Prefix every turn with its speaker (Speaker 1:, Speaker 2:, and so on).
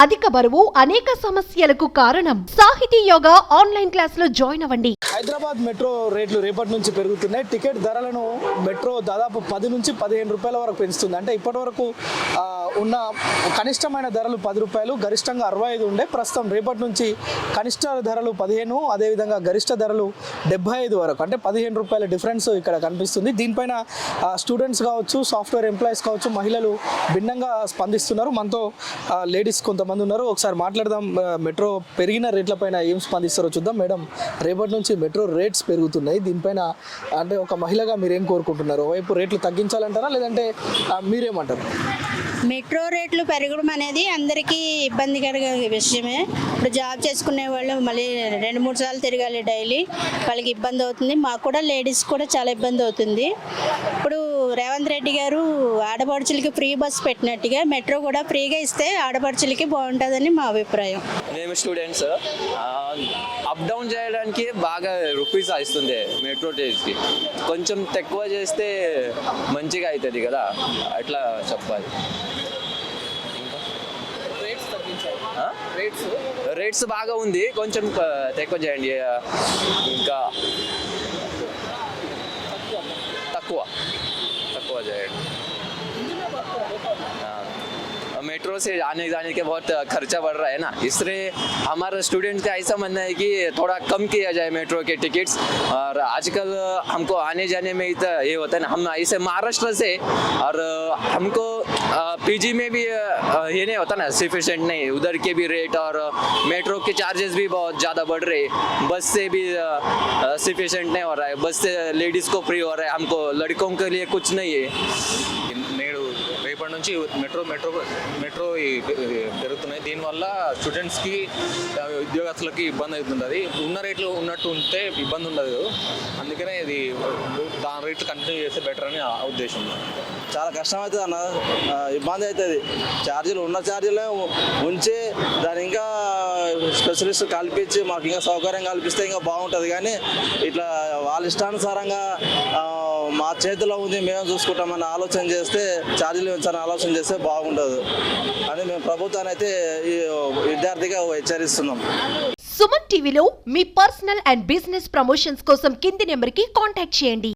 Speaker 1: అధిక బరువు అనేక సమస్యలకు కారణం. సాహితీ యోగా ఆన్లైన్ క్లాసులో జాయిన్ అవ్వండి.
Speaker 2: హైదరాబాద్ మెట్రో రేట్లు రేపటి నుంచి పెరుగుతున్నాయి. టికెట్ ధరలను మెట్రో దాదాపు 10 నుంచి 15 రూపాయల వరకు పెంచుతుంది. అంటే ఇప్పటి వరకు ఉన్న కనిష్టమైన ధరలు 10 రూపాయలు, గరిష్టంగా 65 ఉండే. ప్రస్తుతం రేపటి నుంచి కనిష్ట ధరలు 15, అదేవిధంగా గరిష్ట ధరలు 75 వరకు, అంటే 15 రూపాయల డిఫరెన్స్ ఇక్కడ కనిపిస్తుంది. దీనిపైన స్టూడెంట్స్ కావచ్చు, సాఫ్ట్వేర్ ఎంప్లాయీస్ కావచ్చు, మహిళలు భిన్నంగా స్పందిస్తున్నారు. మనతో లేడీస్ కొంతమంది ఉన్నారు. ఒకసారి మాట్లాడదాం. మెట్రో పెరిగిన రేట్లపైన ఏం స్పందిస్తారో చూద్దాం. మేడం, రేపటి నుంచి మెట్రో రేట్స్ పెరుగుతున్నాయి. దీనిపైన అంటే ఒక మహిళగా మీరేం కోరుకుంటున్నారు? వైపు రేట్లు తగ్గించాలంటారా, లేదంటే మీరేమంటారు?
Speaker 3: మెట్రో రేట్లు పెరగడం అనేది అందరికీ ఇబ్బందికర విషయమే. ఇప్పుడు జాబ్ చేసుకునే వాళ్ళు మళ్ళీ 2-3 సార్లు తిరగాలి డైలీ, వాళ్ళకి ఇబ్బంది అవుతుంది. మాకు కూడా లేడీస్ కూడా చాలా ఇబ్బంది అవుతుంది. ఇప్పుడు రేవంత్ రెడ్డి గారు ఆడపడుచులకి ఫ్రీ బస్ పెట్టినట్టుగా మెట్రో కూడా ఫ్రీగా ఇస్తే ఆడపడుచులకి బాగుంటుందని మా అభిప్రాయం.
Speaker 4: మేము స్టూడెంట్స్ అప్ డౌన్ చేయడానికి బాగా రూపీస్ ఇస్తుంది మెట్రో కి. కొంచెం తక్కువ చేస్తే మంచిగా అవుతుంది కదా, అట్లా చెప్పాలి. రేట్స్ బాగా ఉంది, కొంచెం తక్కువ చేయండి. ఇంకా తక్కువ చేయండి. मेट्रो से आने जाने के बहुत खर्चा बढ़ रहा है ना, इसलिए हमारे स्टूडेंट्स का ऐसा मानना है कि थोड़ा कम किया जाए मेट्रो के टिकट्स. और आजकल हमको आने जाने में इतना ये होता है ना, हम ऐसे महाराष्ट्र से, और हमको पीजी में भी ये नहीं होता ना, सफिशिएंट नहीं, उधर के भी रेट और मेट्रो के चार्जेस भी बहुत ज़्यादा बढ़ रहे. बस से भी सफिशिएंट नहीं हो रहा है, बस से लेडीज़ को फ्री हो रहा है, हमको लड़कों के लिए कुछ नहीं है.
Speaker 5: రేపటి నుంచి మెట్రో పెరుగుతున్నాయి. దీనివల్ల స్టూడెంట్స్కి, ఉద్యోగస్తులకి ఇబ్బంది అవుతుంది. ఉన్న రేట్లు ఉన్నట్టు ఉంటే ఇబ్బంది ఉండదు. అందుకనే ఇది దాని రేట్లు కంటిన్యూ చేస్తే బెటర్ అని ఆ ఉద్దేశం.
Speaker 6: చాలా కష్టం అవుతుంది అన్న, ఇబ్బంది అవుతుంది. ఛార్జీలు ఉన్న ఛార్జీలే ఉంచి దాని ఇంకా స్పెషలిస్ట్ కల్పించి మాకు ఇంకా సౌకర్యం కల్పిస్తే ఇంకా బాగుంటుంది. కానీ ఇట్లా వాళ్ళ ఇష్టానుసారంగా మా చేతిలో ఉంది, మేము చూసుకుంటామని ఆలోచన చేస్తే, ఛార్జీలు పెంచాలని ఆలోచన చేస్తే బాగుండదు అని మేము ప్రభుత్వాన్ని అయితే ఈ విద్యార్థిగా హెచ్చరిస్తున్నాం.
Speaker 1: సుమన్ టీవీలో మీ పర్సనల్ అండ్ బిజినెస్ ప్రమోషన్స్ కోసం కింది నెంబర్కి కాంటాక్ట్ చేయండి.